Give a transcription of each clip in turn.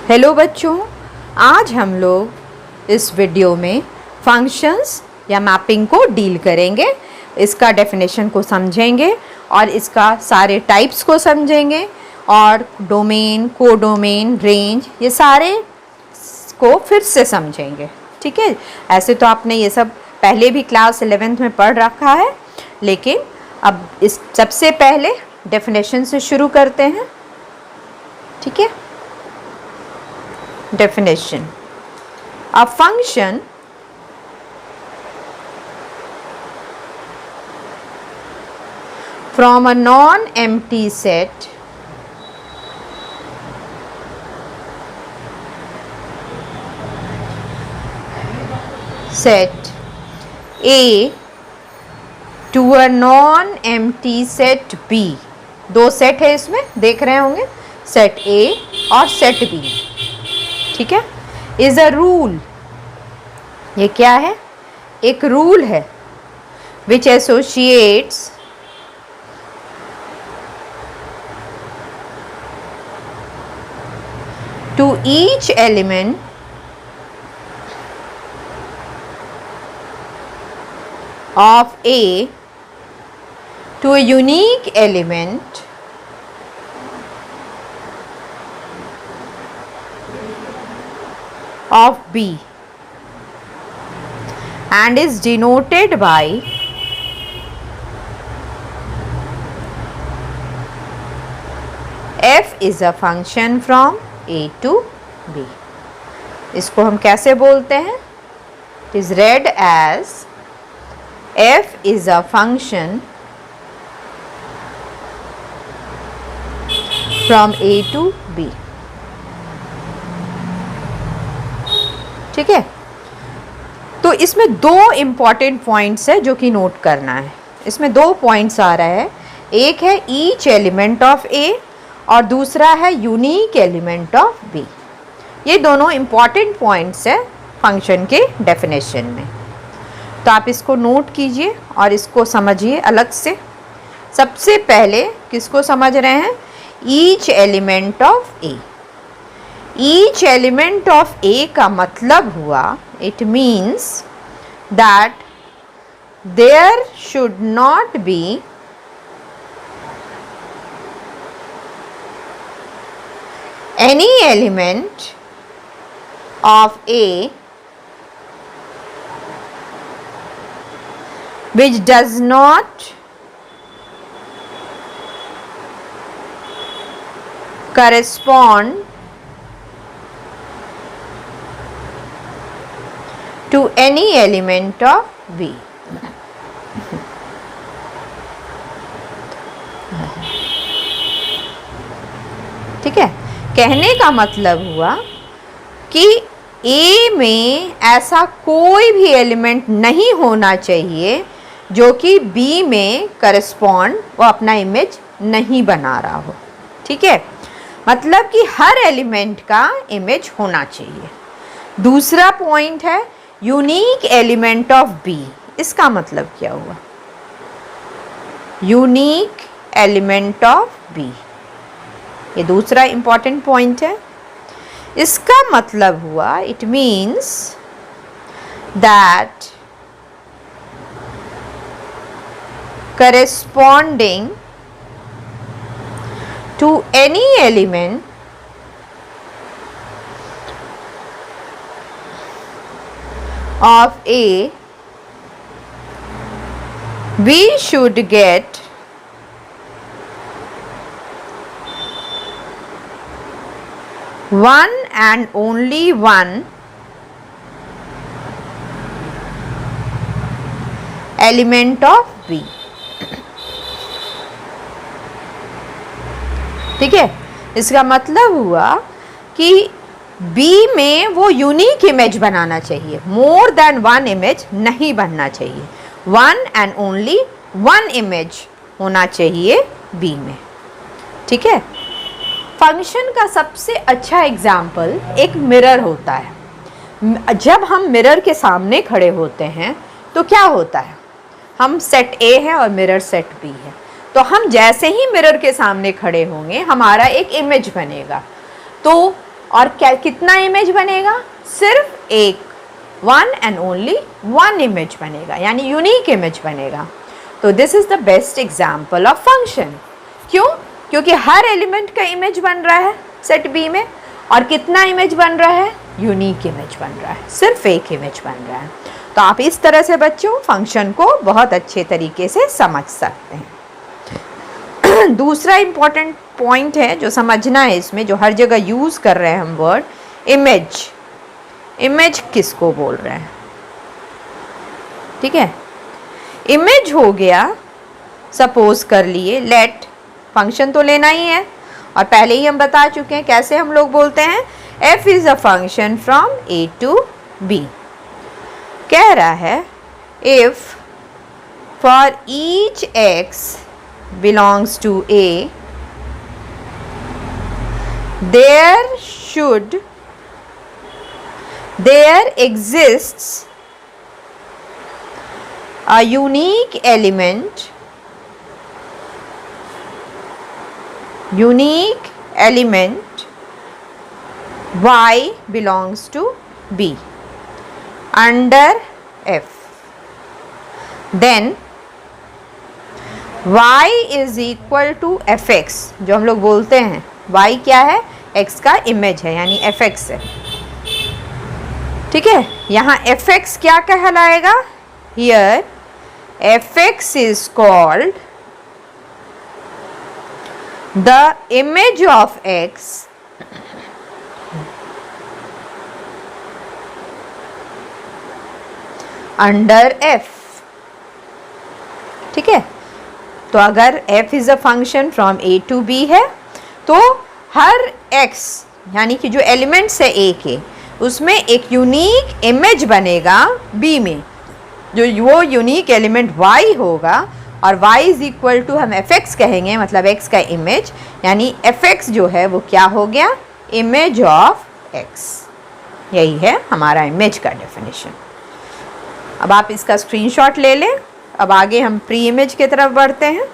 Hello बच्चों, आज हम लोग इस वीडियो में फंक्शंस या मैपिंग को डील करेंगे। इसका डेफिनेशन को समझेंगे और इसका सारे टाइप्स को समझेंगे और डोमेन, कोडोमेन, रेंज, ये सारे को फिर से समझेंगे। ठीक है, ऐसे तो आपने ये सब पहले भी क्लास 11th में पढ़ रखा है, लेकिन अब इस सबसे पहले डेफिनेशन से शुरू करते हैं। ठीक है, definition: a function from a non-empty set A to a non-empty set B। दो सेट है इसमें, देख रहे होंगे, सेट A और सेट B। ठीक है, इज अ रूल, ये क्या है? एक रूल है which associates to each element of A to a unique element of B and is denoted by f is a function from A to B। इसको हम कैसे बोलते हैं? It is read as f is a function from A to B। ठीक है, तो इसमें दो इम्पॉर्टेंट पॉइंट्स है जो कि नोट करना है। इसमें दो पॉइंट्स आ रहा है, एक है ईच एलिमेंट ऑफ ए और दूसरा है यूनिक एलिमेंट ऑफ बी। ये दोनों इम्पॉर्टेंट पॉइंट्स है फंक्शन के डेफिनेशन में, तो आप इसको नोट कीजिए और इसको समझिए अलग से। सबसे पहले किसको समझ रहे हैं? Each element of A. Each element of A का मतलब हुआ, it means that there should not be any element of A which does not correspond to any element of B। ठीक है, कहने का मतलब हुआ कि ए में ऐसा कोई भी एलिमेंट नहीं होना चाहिए जो कि बी में करस्पॉन्ड, वो अपना इमेज नहीं बना रहा हो। ठीक है, मतलब कि हर एलिमेंट का इमेज होना चाहिए। दूसरा पॉइंट है यूनिक एलिमेंट ऑफ बी। इसका मतलब क्या हुआ? यूनिक एलिमेंट ऑफ बी, ये दूसरा इंपॉर्टेंट पॉइंट है। इसका मतलब हुआ, it means that corresponding to any element of A, we should get one and only one element of B। ठीक है, इसका मतलब हुआ कि B में वो यूनिक इमेज बनाना चाहिए, मोर देन वन इमेज नहीं बनना चाहिए। One and only one image होना चाहिए B में। ठीक है, फंक्शन का सबसे अच्छा एग्जाम्पल एक मिरर होता है। जब हम मिरर के सामने खड़े होते हैं तो क्या होता है? हम सेट ए है और मिरर सेट बी है, तो हम जैसे ही मिरर के सामने खड़े होंगे हमारा एक इमेज बनेगा। तो और क्या कितना इमेज बनेगा? सिर्फ एक, one and only one image बनेगा, यानी यूनिक इमेज बनेगा। तो this is the best example of function. क्यों? क्योंकि हर एलिमेंट का इमेज बन रहा है सेट बी में, और कितना इमेज बन रहा है? यूनिक इमेज बन रहा है, सिर्फ एक इमेज बन रहा है। तो आप इस तरह से बच्चों फंक्शन को बहुत अच्छे तरीके से समझ सकते हैं। दूसरा इम्पॉर्टेंट पॉइंट है जो समझना है इसमें, जो हर जगह यूज़ कर रहे हैं हम वर्ड, इमेज। इमेज किसको बोल रहे हैं? ठीक है, इमेज हो गया, सपोज कर लिए, लेट, फंक्शन तो लेना ही है और पहले ही हम बता चुके हैं कैसे हम लोग बोलते हैं, f is a function from a to b। कह रहा है if for each x belongs to a there exists a unique element y belongs to b under f, then y is equal to fx। जो हम लोग बोलते हैं y क्या है? x का इमेज है, यानी fx है। ठीक है, यहाँ fx क्या कहलाएगा? Here fx is called the image of x under f। ठीक है, तो अगर f is a function from a to b है तो हर x यानी कि जो एलिमेंट्स है a के, उसमें एक यूनिक इमेज बनेगा b में, जो वो यूनिक एलिमेंट y होगा, और y इज इक्वल टू हम fx कहेंगे, मतलब x का इमेज, यानी fx जो है वो क्या हो गया? Image of x। यही है हमारा इमेज का डेफिनेशन। अब आप इसका स्क्रीनशॉट ले लें। अब आगे हम प्री इमेज की तरफ बढ़ते हैं।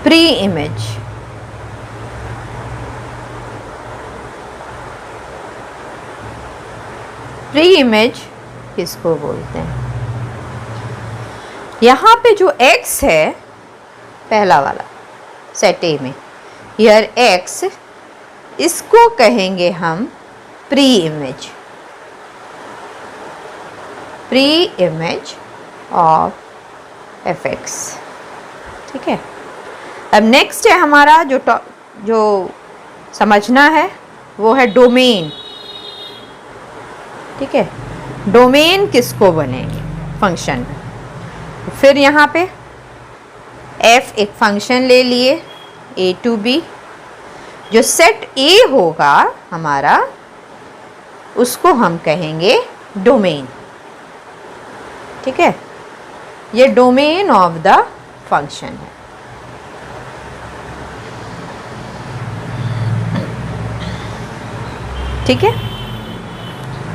प्री इमेज, प्री इमेज किसको बोलते हैं? यहाँ पे जो x है, पहला वाला सेट ए में, हियर x, इसको कहेंगे हम pre image, pre image of fx। ठीक है, अब नेक्स्ट है हमारा जो समझना है वो है डोमेन। ठीक है, डोमेन किसको बनेंगे फंक्शन में? फिर यहाँ पे f एक फंक्शन ले लिए a टू b, जो सेट a होगा हमारा उसको हम कहेंगे डोमेन। ठीक है, ये डोमेन ऑफ द फंक्शन है। ठीक है,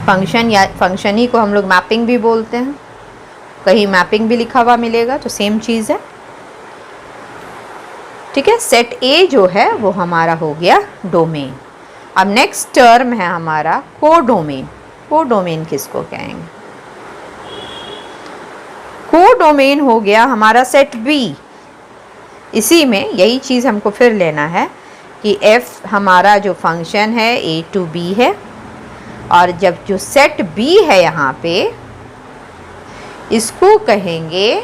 फंक्शन या फंक्शन ही को हम लोग मैपिंग भी बोलते हैं, कहीं मैपिंग भी लिखा हुआ मिलेगा, तो सेम चीज़ है। ठीक है, सेट ए जो है वो हमारा हो गया डोमेन। अब नेक्स्ट टर्म है हमारा कोडोमेन। कोडोमेन किसको कहेंगे? कोडोमेन हो गया हमारा सेट बी। इसी में यही चीज़ हमको फिर लेना है कि f हमारा जो फंक्शन है a टू b है, और जब जो सेट b है यहाँ पे, इसको कहेंगे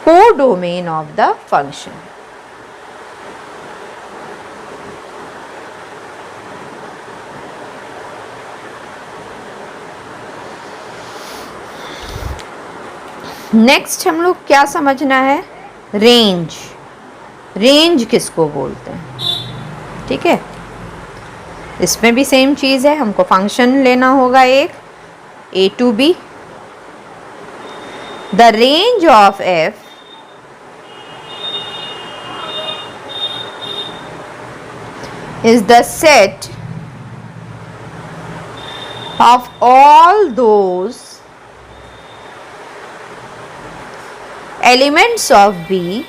codomain of the function. Next हम लोग क्या समझना है? रेंज। रेंज किसको बोलते हैं? ठीक है, इसमें भी सेम चीज़ है, हमको फंक्शन लेना होगा एक a to b। The range of f is the set of all those elements of B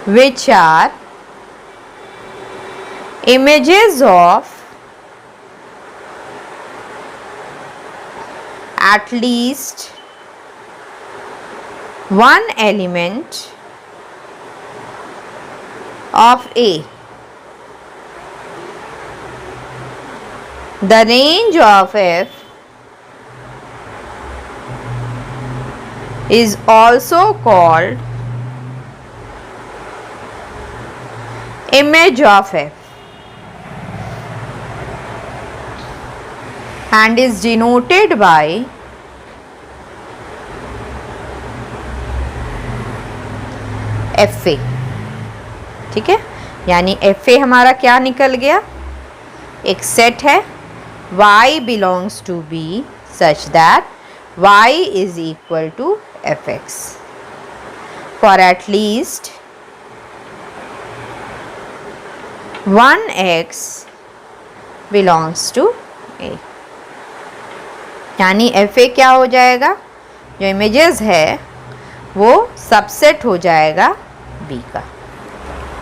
which are images of at least one element of A. The range of F is also called image of F and is denoted by FA. ठीक है, यानी FA हमारा क्या निकल गया, एक set है y belongs to B such that y is equal to fx for at least 1x belongs to A. यानी FA क्या हो जाएगा, जो इमेजेस है वो सबसेट हो जाएगा B का.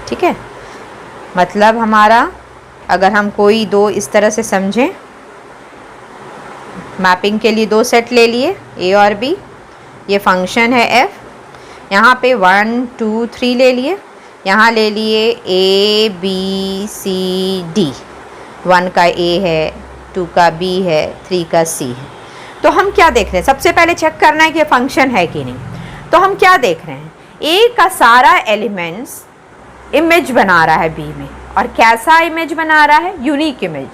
ठीक है, मतलब हमारा अगर हम कोई दो इस तरह से समझें, मैपिंग के लिए दो सेट ले लिए A और B, ये फंक्शन है F, यहाँ पे 1 2 3 ले लिए, यहाँ ले लिए A B C D, 1 का A है, 2 का B है, 3 का C है. तो हम क्या देख रहे हैं, सबसे पहले चेक करना है कि फंक्शन है कि नहीं. तो हम क्या देख रहे हैं, A का सारा एलिमेंट्स इमेज बना रहा है B में, और कैसा इमेज बना रहा है, यूनिक इमेज,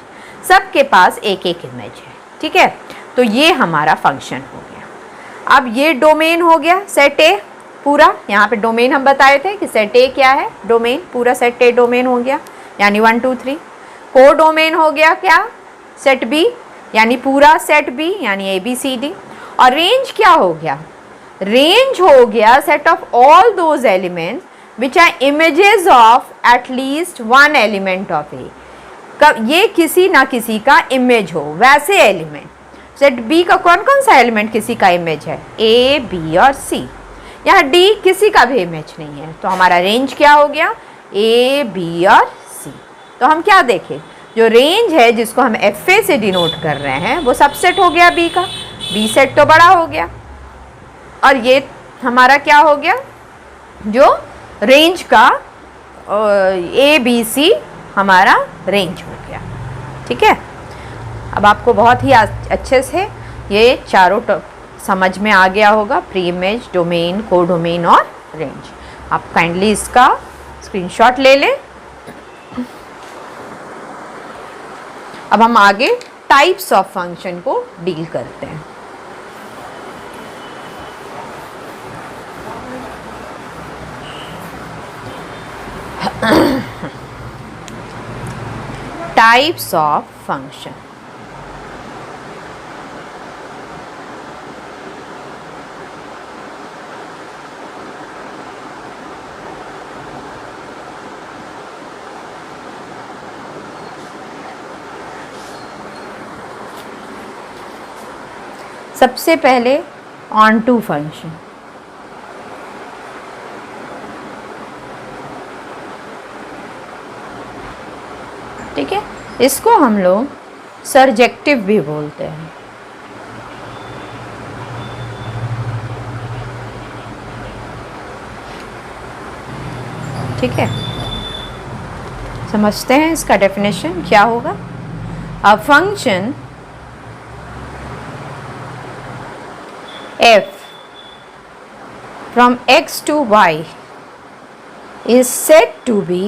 सबके पास एक एक इमेज है. ठीक है, तो ये हमारा फंक्शन हो गया. अब ये डोमेन हो गया सेट ए पूरा, यहाँ पे डोमेन हम बताए थे कि सेट ए क्या है, डोमेन, पूरा सेट ए डोमेन हो गया, यानी 1 2 3. को डोमेन हो गया क्या, सेट बी, यानी पूरा सेट बी, यानी ए बी सी डी. और रेंज क्या हो गया, रेंज हो गया set of all those elements which are images of at least one element of A. कब ये किसी ना किसी का इमेज हो, वैसे एलिमेंट. सेट बी का कौन कौन सा एलिमेंट किसी का इमेज है, ए बी और सी. यहाँ डी किसी का भी इमेज नहीं है, तो हमारा रेंज क्या हो गया, ए बी और सी. तो हम क्या देखें, जो रेंज है जिसको हम एफ ए से डिनोट कर रहे हैं वो सबसेट हो गया बी का, बी सेट तो बड़ा हो गया, और ये हमारा क्या हो गया, जो रेंज का ए बी सी हमारा रेंज हो गया. ठीक है, अब आपको बहुत ही अच्छे से ये चारों समझ में आ गया होगा, प्री इमेज, डोमेन, को डोमेन और रेंज. आप काइंडली इसका स्क्रीनशॉट ले लें. अब हम आगे टाइप्स ऑफ फंक्शन को डील करते हैं. Types of function. सबसे पहले ऑन टू फंक्शन. ठीक है, इसको हम लोग सरजेक्टिव भी बोलते हैं. ठीक है, समझते हैं इसका डेफिनेशन क्या होगा. A function f from x to y is said to be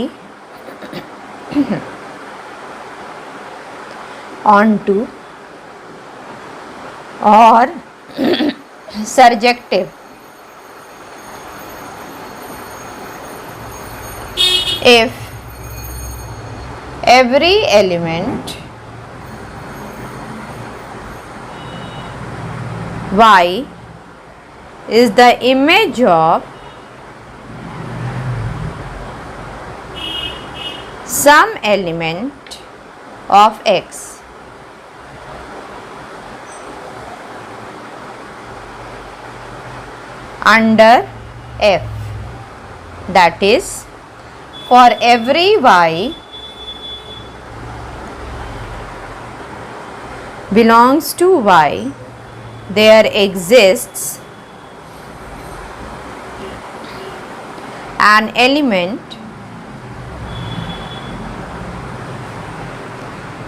onto or surjective if every element y is the image of some element of x under f, that is for every y belongs to y, there exists an element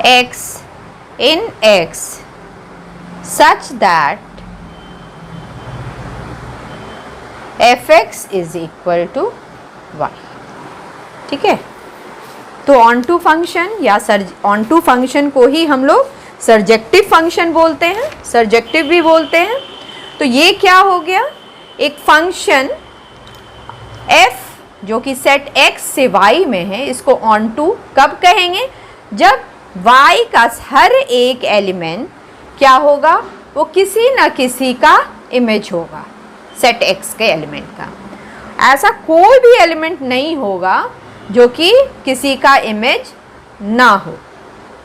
x in x such that fx is equal to y। ठीक है, तो on to function या on to function को ही हम लोग surjective function बोलते हैं, surjective भी बोलते हैं। तो ये क्या हो गया, एक फंक्शन f जो कि सेट x से y में है, इसको ऑन टू कब कहेंगे, जब y का हर एक एलिमेंट क्या होगा, वो किसी न किसी का इमेज होगा, सेट x के एलिमेंट का। ऐसा कोई भी एलिमेंट नहीं होगा जो कि किसी का इमेज ना हो।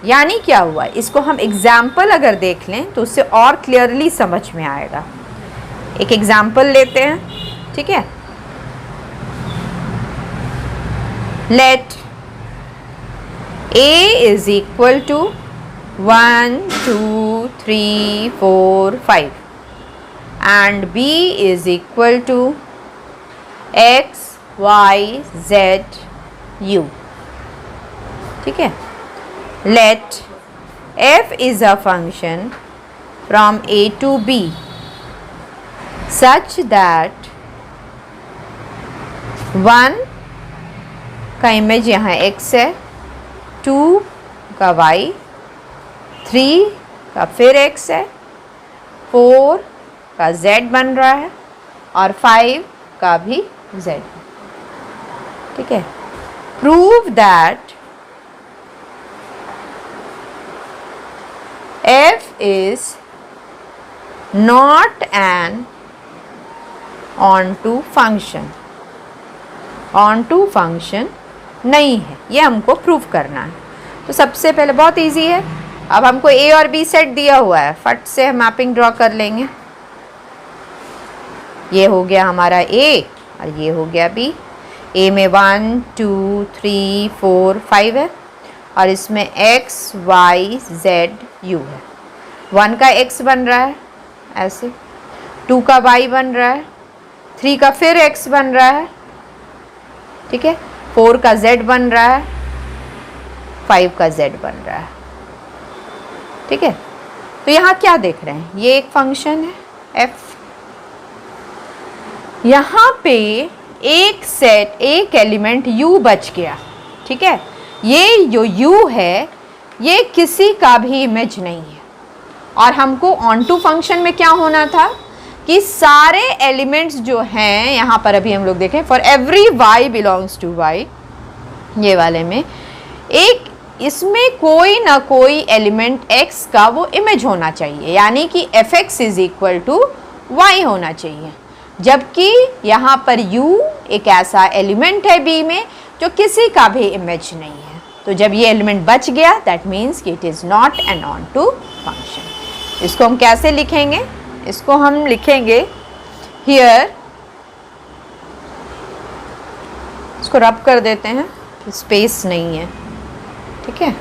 यानी क्या हुआ, इसको हम एग्जाम्पल अगर देख लें तो उससे और क्लियरली समझ में आएगा। एक एग्जाम्पल लेते हैं, ठीक है। Let a is equal to 1 2 3 4 5 and b is equal to x y z u। ठीक है, let f is a function from a to b such that 1 का इमेज यहाँ x है, 2 का y, 3 का फिर x है, 4 का z बन रहा है और 5 का भी z है। ठीक है, prove that f is not an onto function, onto function नहीं है, ये हमको प्रूव करना है। तो सबसे पहले बहुत इजी है, अब हमको a और b सेट दिया हुआ है, फट से हम मैपिंग ड्रॉ कर लेंगे। ये हो गया हमारा a और ये हो गया b। a में 1 2 3 4 5 है और इसमें x y z u है। 1 का x बन रहा है ऐसे, 2 का y बन रहा है, 3 का फिर x बन रहा है, ठीक है, 4 का z बन रहा है, 5 का z बन रहा है। ठीक है, तो यहाँ क्या देख रहे हैं, ये एक फंक्शन है f। यहाँ पे एक सेट, एक एलिमेंट u बच गया। ठीक है, ये जो u है ये किसी का भी इमेज नहीं है और हमको ऑन टू फंक्शन में क्या होना था कि सारे एलिमेंट्स जो हैं यहाँ पर, अभी हम लोग देखें, for every y belongs to y, ये वाले में एक इसमें कोई ना कोई एलिमेंट x का वो इमेज होना चाहिए, यानी कि fx is equal to y होना चाहिए। जबकि यहाँ पर u एक ऐसा एलिमेंट है b में जो किसी का भी इमेज नहीं है। तो जब ये एलिमेंट बच गया, दैट मीन्स कि it is not an onto function. इसको हम कैसे लिखेंगे, इसको हम लिखेंगे हियर, इसको रब कर देते हैं, स्पेस नहीं है। ठीक है,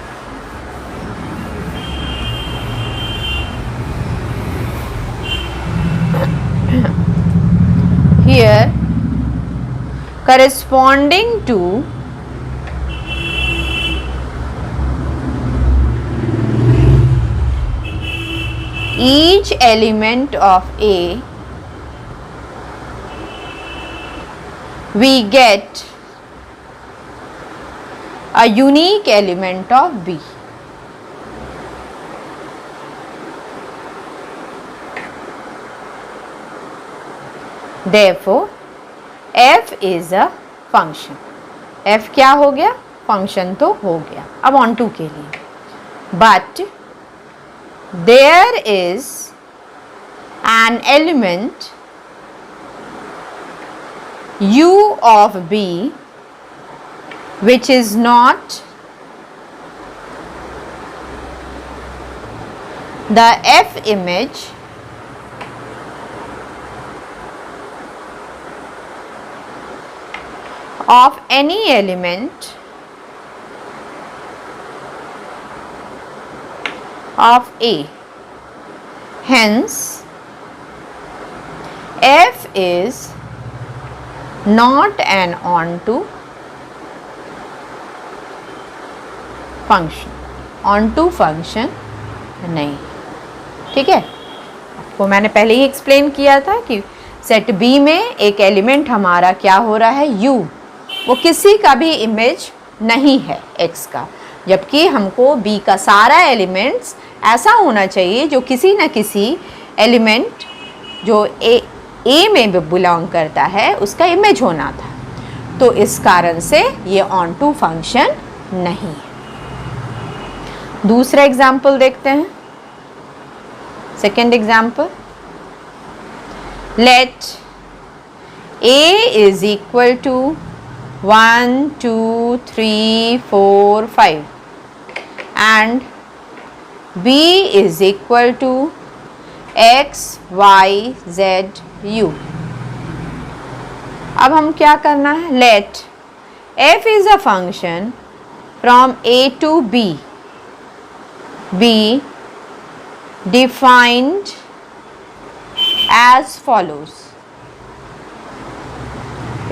here corresponding to each element of A, we get a unique element of B. Therefore, f is a function. f क्या हो गया, फंक्शन तो हो गया। अब ऑन टू के लिए, but there is an element u of b which is not the F image of any element of A. Hence, F is not an onto function. onto function नहीं, ठीक है। आपको मैंने पहले ही एक्सप्लेन किया था कि सेट B में एक एलिमेंट हमारा क्या हो रहा है, U, वो किसी का भी इमेज नहीं है X का, जबकि हमको B का सारा एलिमेंट्स ऐसा होना चाहिए जो किसी न किसी एलिमेंट जो A में बिलोंग करता है उसका इमेज होना था। तो इस कारण से ये ऑन टू फंक्शन नहीं है। दूसरा एग्जाम्पल देखते हैं, second example, let A is equal to 1 2 3 4 5 and B is equal to x y z u। अब हम क्या करना है, let f is a function from A to B be defined as follows।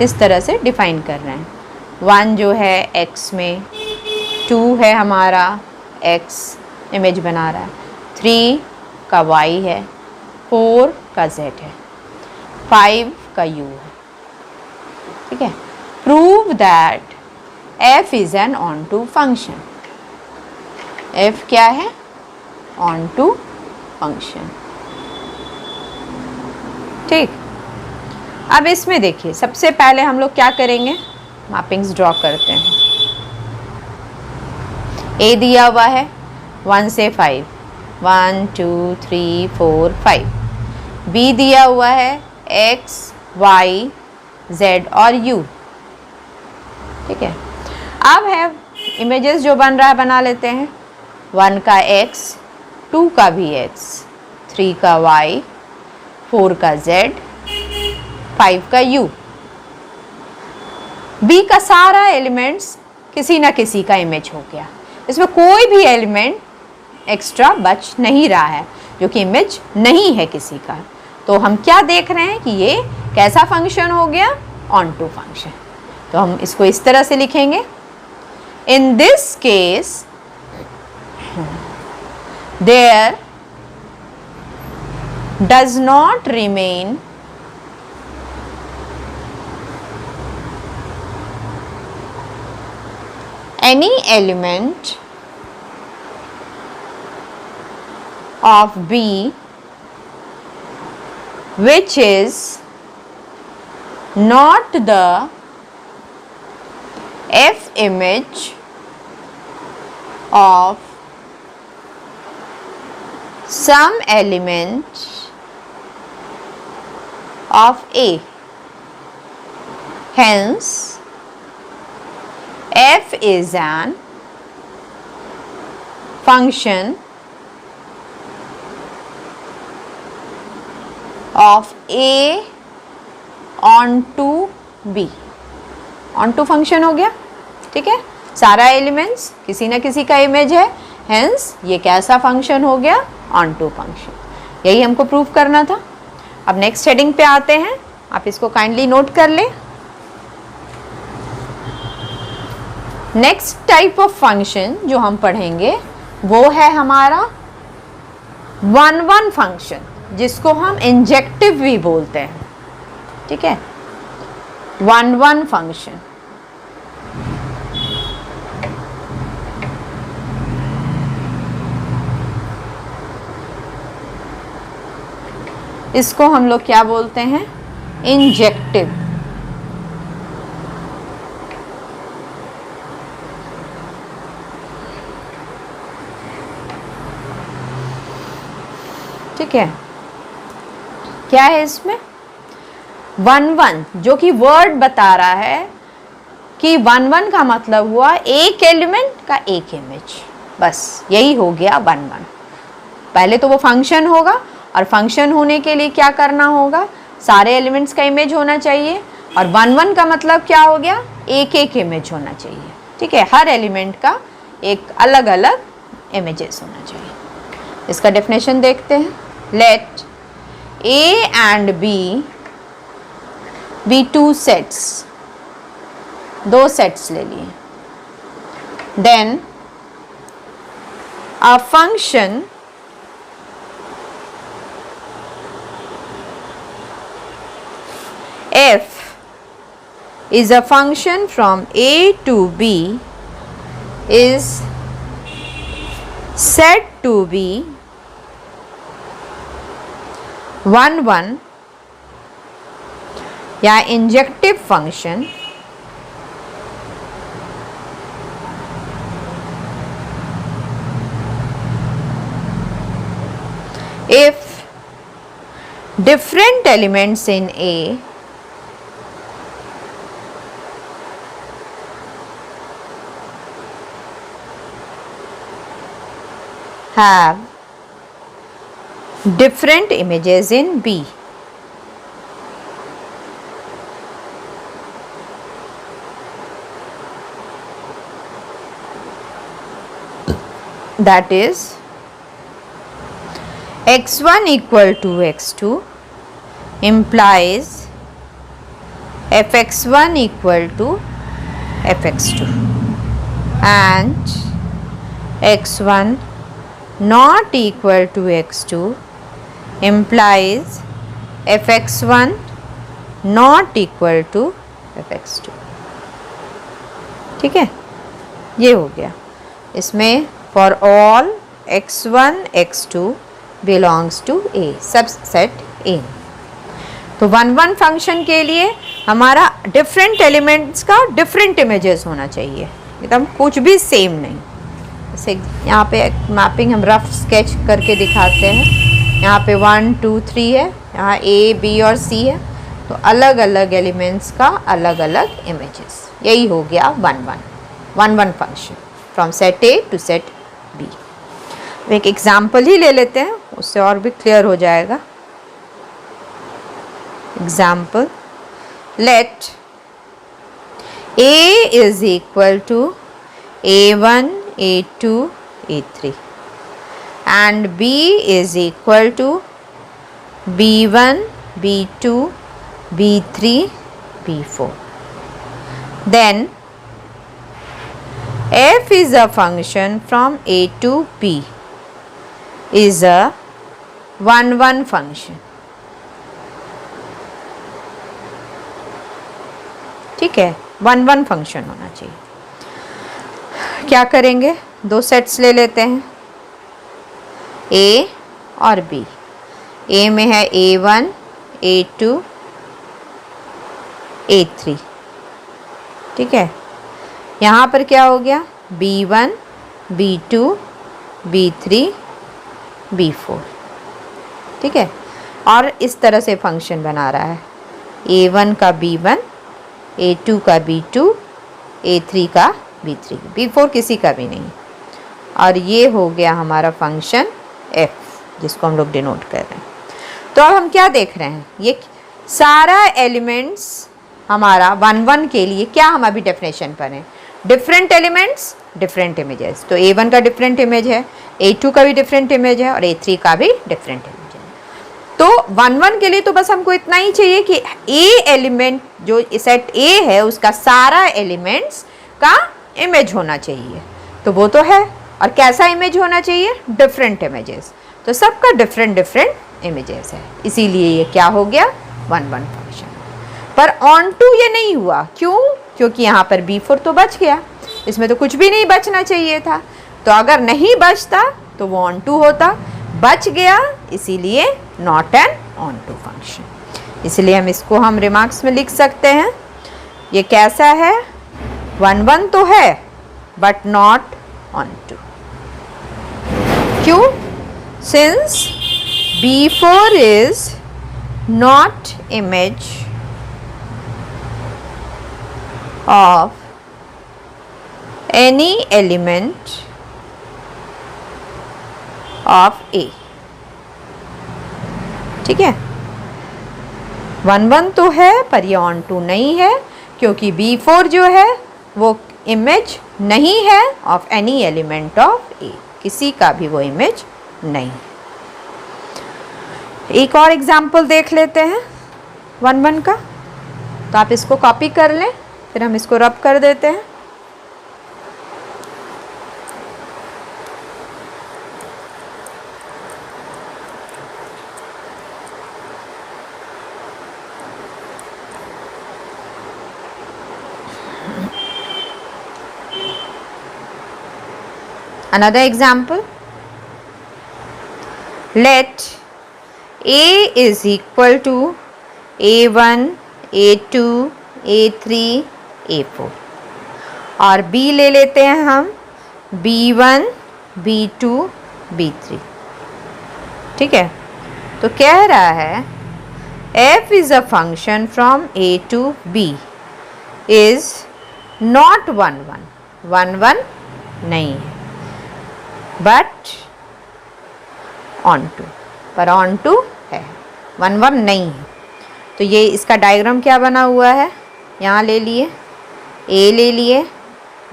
इस तरह से डिफाइन कर रहे हैं, 1 जो है x में, 2 है हमारा x इमेज बना रहा है, 3 का y है, 4 का z है, 5 का u है, ठीक है। Prove that f is an onto function. f क्या है, ऑन टू फंक्शन, ठीक। अब इसमें देखिए, सबसे पहले हम लोग क्या करेंगे, मैपिंग्स ड्रॉ करते हैं। a दिया हुआ है 1 से 5, 1 2 3 4 5। b दिया हुआ है x y z और u, ठीक है। अब है इमेजेस जो बन रहा है बना लेते हैं, 1 का x, 2 का भी x, 3 का y, 4 का z, 5 का u। b का सारा एलिमेंट्स किसी ना किसी का इमेज हो गया, इसमें कोई भी एलिमेंट एक्स्ट्रा बच नहीं रहा है जो कि इमेज नहीं है किसी का। तो हम क्या देख रहे हैं कि ये कैसा फंक्शन हो गया, ऑन टू फंक्शन। तो हम इसको इस तरह से लिखेंगे, in this case there does not remain any element of B which is not the F image of some element of A. Hence, F is an function of A onto B। onto function हो गया, ठीक है। सारा elements किसी न किसी का image है, हेंस ये कैसा फंक्शन हो गया, onto फंक्शन। यही हमको प्रूव करना था। अब नेक्स्ट हेडिंग पे आते हैं, आप इसको काइंडली नोट कर लें। नेक्स्ट टाइप ऑफ फंक्शन जो हम पढ़ेंगे वो है हमारा 1-1 फंक्शन, जिसको हम इंजेक्टिव भी बोलते हैं, ठीक है। 1-1 फंक्शन, इसको हम लोग क्या बोलते हैं, इंजेक्टिव। ठीक है, क्या है इसमें 1-1, जो कि वर्ड बता रहा है कि 1-1 का मतलब हुआ एक एलिमेंट का एक इमेज, बस यही हो गया 1-1। पहले तो वो फंक्शन होगा, और फंक्शन होने के लिए क्या करना होगा, सारे एलिमेंट्स का इमेज होना चाहिए, और 1 1 का मतलब क्या हो गया, एक एक इमेज होना चाहिए, ठीक है, हर एलिमेंट का एक अलग अलग इमेजेस होना चाहिए। इसका डेफिनेशन देखते हैं। Let A and B be two sets, दो सेट्स ले लिए। Then a function f is a function from A to B is said to be 1 1 या injective function if different elements in A have different images in B. That is x1 equal to x2 implies fx1 equal to fx2 and x1 not equal to x2 implies fx1 not equal to fx2। ठीक है, ये हो गया। इसमें for all x1 x2 belongs to A, subset A। तो 1 1 function के लिए हमारा डिफरेंट एलिमेंट्स का डिफरेंट इमेजेस होना चाहिए, एकदम कुछ भी सेम नहीं। जैसे यहाँ पे मैपिंग हम रफ स्केच करके दिखाते हैं। यहाँ पे 1 2 3 है, यहाँ A B और C है, तो अलग अलग एलिमेंट्स का अलग अलग इमेजेस, यही हो गया 1 1 function from set A to set B। एक एग्जाम्पल ही ले लेते हैं, उससे और भी क्लियर हो जाएगा। Example, let A is equal to A1 A2 A3 and B is equal to B1 B2 B3 B4. Then f is a function from A to B is a 1 1 function। ठीक है, 1 1 function होना चाहिए। क्या करेंगे, दो sets ले लेते हैं, A और B। A में है A1 A2 A3, ठीक है। यहाँ पर क्या हो गया, B1 B2 B3 B4, ठीक है। और इस तरह से फंक्शन बना रहा है, A1 का B1 A2 का B2 A3 का B3 B4 किसी का भी नहीं। और ये हो गया हमारा फंक्शन f, जिसको हम लोग डिनोट कर रहे हैं। तो अब हम क्या देख रहे हैं, ये सारा एलिमेंट्स हमारा 1 1 के लिए क्या हम अभी डेफिनेशन पर हैं, डिफरेंट एलिमेंट्स डिफरेंट इमेजेस। तो A1 का डिफरेंट इमेज है, A2 का भी डिफरेंट इमेज है, और A3 का भी डिफरेंट इमेज है। तो 1 1 के लिए तो बस हमको इतना ही चाहिए कि A एलिमेंट जो सेट A है उसका सारा एलिमेंट्स का इमेज होना चाहिए। तो वो तो है, और कैसा इमेज होना चाहिए, डिफरेंट इमेजेस। तो सबका डिफरेंट डिफरेंट इमेजेस है, इसीलिए ये क्या हो गया 1 1 फंक्शन। पर ऑन टू ये नहीं हुआ, क्यों, क्योंकि यहाँ पर B4 तो बच गया, इसमें तो कुछ भी नहीं बचना चाहिए था। तो अगर नहीं बचता तो वो ऑन टू होता, बच गया, इसीलिए not an onto function. इसलिए हम रिमार्क्स में लिख सकते हैं, ये कैसा है, 1 1 तो है बट नॉट ऑन टू। क्यों, since B4 is not image of any element of A। ठीक है, 1 1 तो है पर ये ऑन टू नहीं है, क्योंकि B4 जो है वो इमेज नहीं है ऑफ एनी एलिमेंट ऑफ ए, किसी का भी वो इमेज नहीं। एक और एग्जाम्पल देख लेते हैं 1 1 का, तो आप इसको कॉपी कर लें, फिर हम इसको रब कर देते हैं। Another example, let A is equal to A1, A2, A3, A4 और B ले लेते हैं हम B1, B2, B3। ठीक है, तो कह रहा है f is a function from A to B is not 1 1, 1 1 नहीं है, बट ऑन टू, पर ऑन टू है, 1 1 नहीं है। तो ये इसका डायग्राम क्या बना हुआ है, यहाँ ले लिए A ले लिए,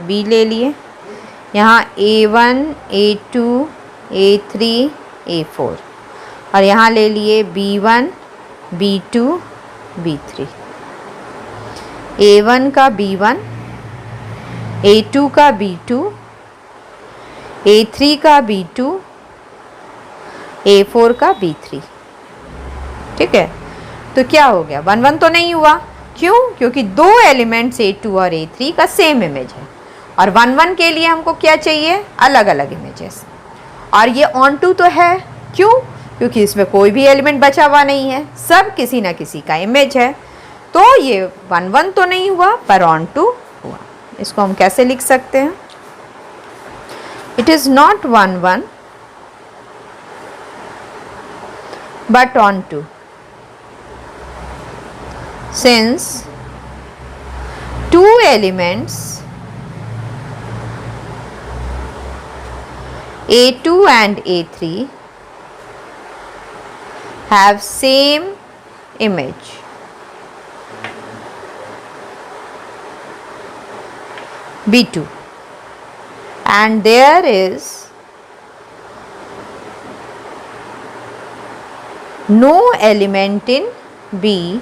B ले लिए, यहाँ A1, A2, A3, A4 और यहाँ ले लिए B1, B2, B3। A1 का B1, A2 का B2, A3 का B2, A4 का B3। ठीक है, तो क्या हो गया, 1 1 तो नहीं हुआ, क्यों, क्योंकि दो एलिमेंट्स A2 और A3 का सेम इमेज है, और 1 1 के लिए हमको क्या चाहिए, अलग अलग इमेजेस। और ये ऑन टू तो है, क्यों, क्योंकि इसमें कोई भी एलिमेंट बचा हुआ नहीं है, सब किसी ना किसी का इमेज है। तो ये 1 1 तो नहीं हुआ पर ऑन टू हुआ। इसको हम कैसे लिख सकते हैं, it is not 1 1 but on 2, since two elements A2 and A3 have same image, B2, and there is no element in B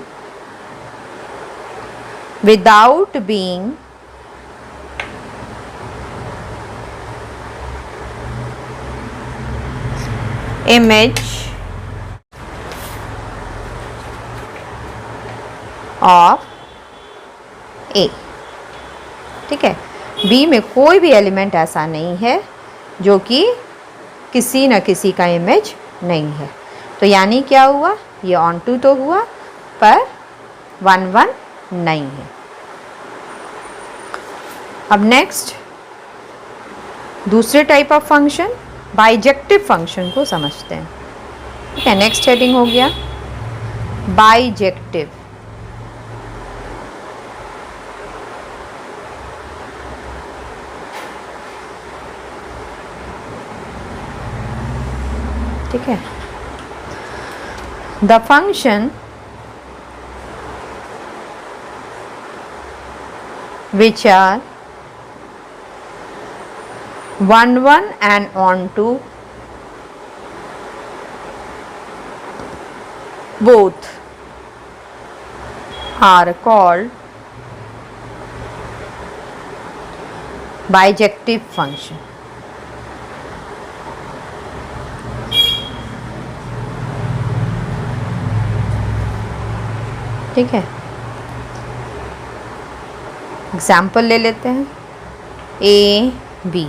without being image of A। ठीक है, B में कोई भी एलिमेंट ऐसा नहीं है जो कि किसी न किसी का इमेज नहीं है। तो यानी क्या हुआ, ये ऑन टू तो हुआ पर 1 1 नहीं है। अब नेक्स्ट दूसरे type of function, bijective function को समझते हैं। ठीक है, नेक्स्ट हेडिंग हो गया बाइजेक्टिव। ठीक है, the function which are 1 1 and on to both are called bijective function। ठीक है, एग्जाम्पल ले लेते हैं, A B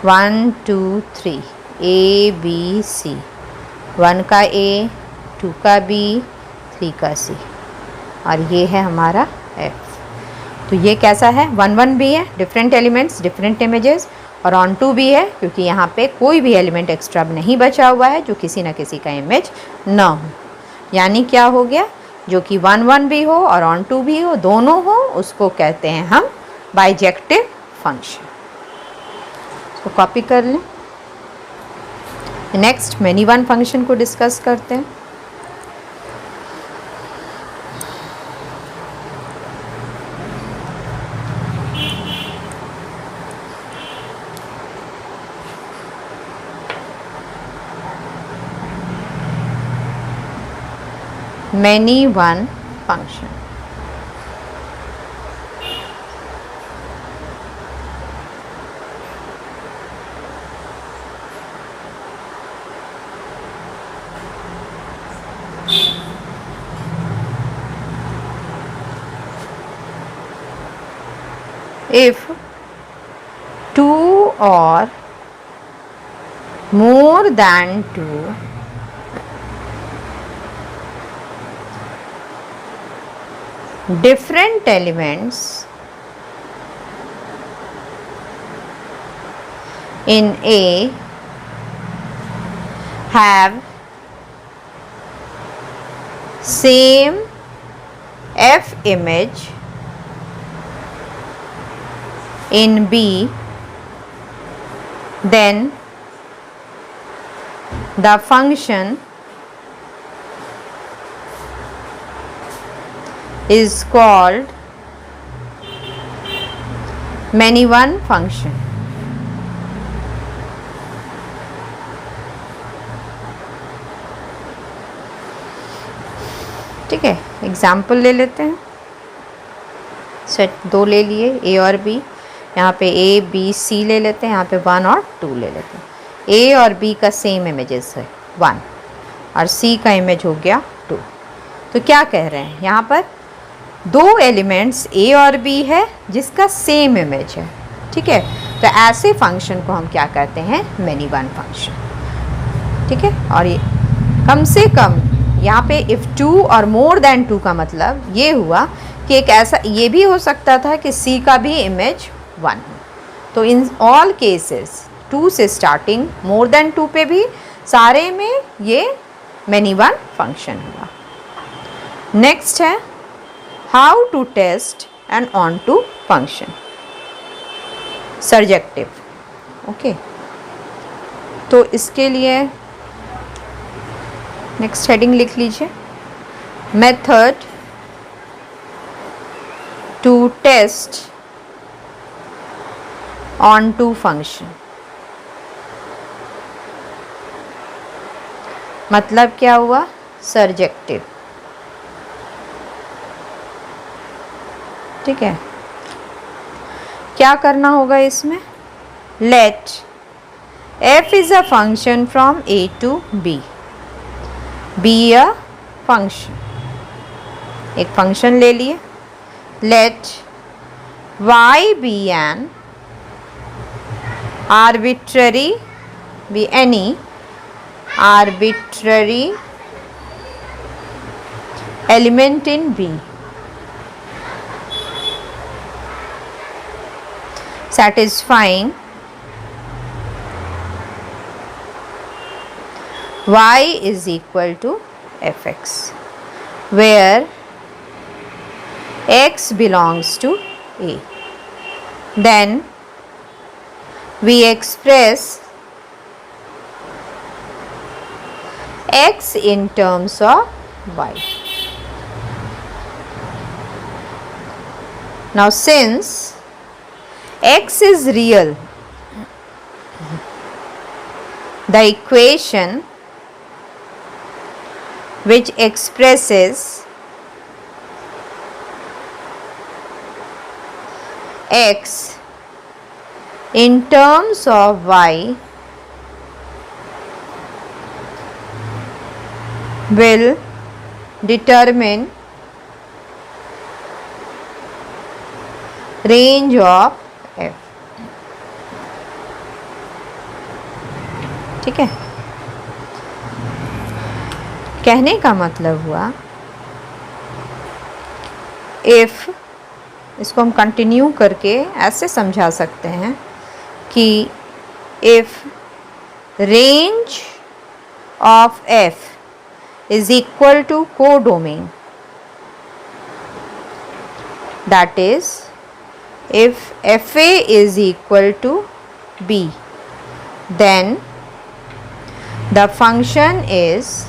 1 2 3 A B C, 1 का A, 2 का B, 3 का C, और ये है हमारा F। तो ये कैसा है, 1 1 भी है, डिफरेंट एलिमेंट्स डिफरेंट इमेजेस, और ऑन टू भी है क्योंकि यहाँ पे कोई भी एलिमेंट एक्स्ट्रा नहीं बचा हुआ है जो किसी ना किसी का इमेज ना हो। यानी क्या हो गया, जो कि 1 1 भी हो और ऑन टू भी हो, दोनों हो, उसको कहते हैं हम बाइजेक्टिव फंक्शन। इसको कॉपी कर लें। नेक्स्ट मैनी वन फंक्शन को डिस्कस करते हैं। many one function. If two or more than two different elements in A have same F image in B, then the function is called many one function. ठीक है, example ले लेते हैं. Set 2 ले लिए, ए और बी. यहाँ पे ए बी सी ले लेते हैं, यहाँ पे 1 और 2 ले लेते हैं. ए और बी का सेम इमेजेस है 1 और सी का इमेज हो गया 2. तो क्या कह रहे हैं यहाँ पर, दो एलिमेंट्स ए और बी है जिसका सेम इमेज है. ठीक है, तो ऐसे फंक्शन को हम क्या कहते हैं, मैनी वन फंक्शन. ठीक है, और ये कम से कम यहाँ पे इफ़ 2 और मोर देन 2 का मतलब ये हुआ कि एक ऐसा ये भी हो सकता था कि C का भी इमेज 1 हो. तो इन ऑल केसेस 2 से स्टार्टिंग मोर देन 2 पे भी सारे में ये मैनी वन फंक्शन हुआ. नेक्स्ट है how to test an onto function, surjective. Okay, तो इसके लिए नेक्स्ट हेडिंग लिख लीजिए, method to test onto function. मतलब क्या हुआ, सर्जेक्टिव. ठीक है, क्या करना होगा इसमें, let f is a function from a to b be a function. एक फंक्शन ले लिए, let y be an arbitrary, be any arbitrary element in B, satisfying y is equal to fx, where x belongs to A. Then we express x in terms of y. Now since x is real, the equation which expresses x in terms of y will determine range of f. ठीक है, कहने का मतलब हुआ if, इसको हम continue करके ऐसे समझा सकते हैं कि if range of f is equal to codomain, that is if fa is equal to b, then the function is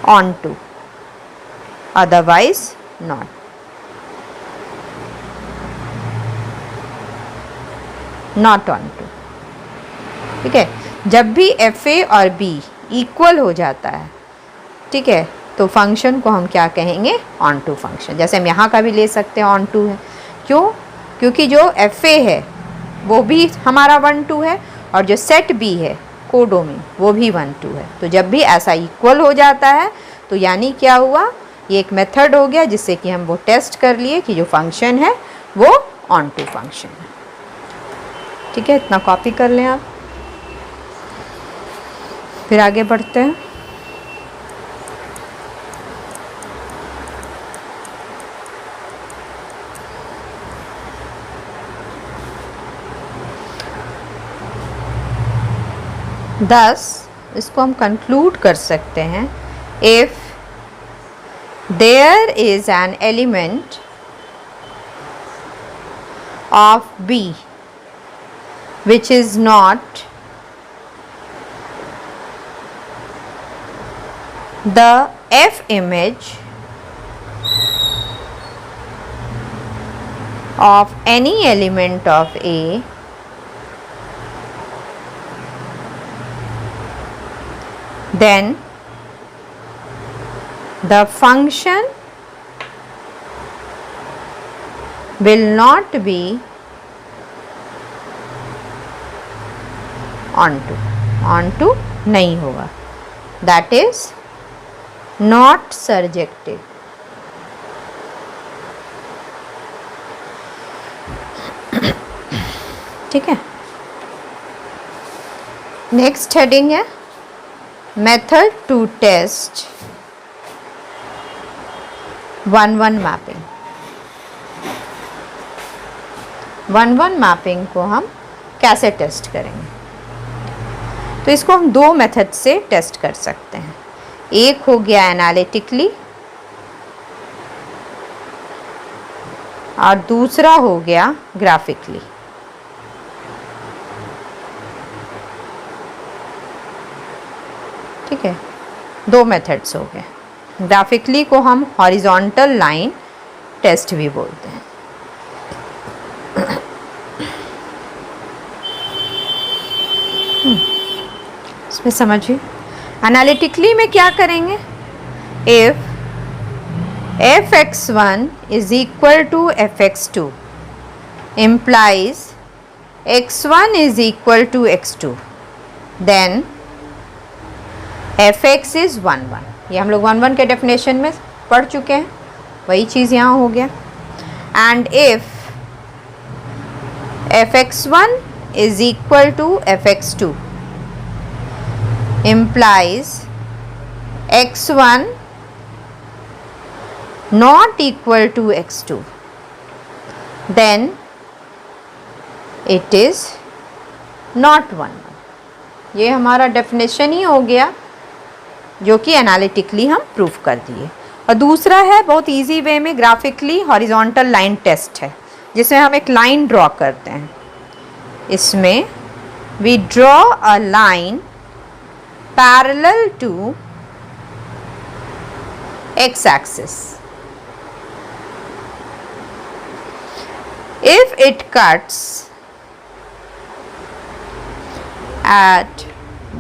onto, otherwise not. Not onto. ठीक है, जब भी एफ ए और बी इक्वल हो जाता है, ठीक है, तो फंक्शन को हम क्या कहेंगे, ऑन टू फंक्शन। जैसे हम यहाँ का भी ले सकते हैं ऑन टू है, क्यों, क्योंकि जो एफ ए है वो भी हमारा 1 2 है और जो सेट बी है कोडोमेन वो भी 1 2 है। तो जब भी ऐसा इक्वल हो जाता है तो यानी क्या हुआ, ये एक मेथड हो गया जिससे कि हम वो टेस्ट कर लिए कि जो फंक्शन है वो ऑन टू फंक्शन है। ठीक है, इतना कॉपी कर लें आप, फिर आगे बढ़ते हैं। Thus, इसको हम कंक्लूड कर सकते हैं, if there is an element of B which is not the F image of any element of A, then the function will not be onto नहीं होगा, that is not surjective। ठीक है, next heading है method to test 1-1 mapping. 1-1 mapping को हम कैसे test करेंगे, तो इसको हम दो मेथड से टेस्ट कर सकते हैं। एक हो गया एनालिटिकली और दूसरा हो गया ग्राफिकली। ठीक है, दो मेथड्स हो गए। ग्राफिकली को हम हॉरिजॉन्टल लाइन टेस्ट भी बोलते हैं। इसमें समझिए, एनालिटिकली में क्या करेंगे, if fx1 is equal to fx2 implies x1 is equal to x2, then fx is 1-1। ये हम लोग 1-1 के डेफिनेशन में पढ़ चुके हैं, वही चीज़ यहाँ हो गया। And if fx1 is equal to fx2 implies x1 not equal to x2, then it is not 1-1। ये हमारा डेफिनेशन ही हो गया जो कि एनालिटिकली हम प्रूफ कर दिए। और दूसरा है बहुत इजी वे में ग्राफिकली हॉरिजॉन्टल लाइन टेस्ट है, जिसमें हम एक लाइन ड्रॉ करते हैं। इसमें we draw a line parallel to x axis। If it cuts at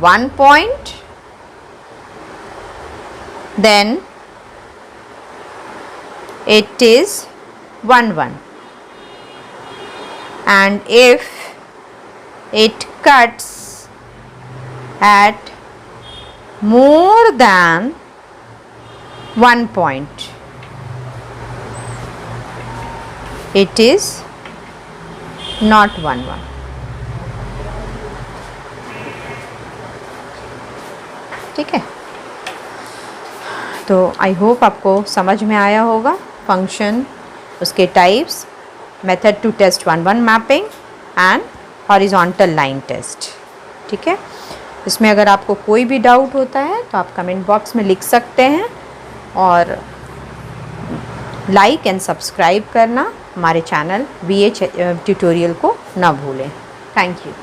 one point, then it is 1-1, and if it cuts at more than one point, it is not 1-1। ठीक है, तो I hope आपको समझ में आया होगा function, उसके types, method to test 1-1 mapping and horizontal line test. ठीक है, इसमें अगर आपको कोई भी डाउट होता है तो आप कमेंट बॉक्स में लिख सकते हैं, और लाइक एंड सब्सक्राइब करना हमारे चैनल VA ट्यूटोरियल को ना भूलें। Thank you.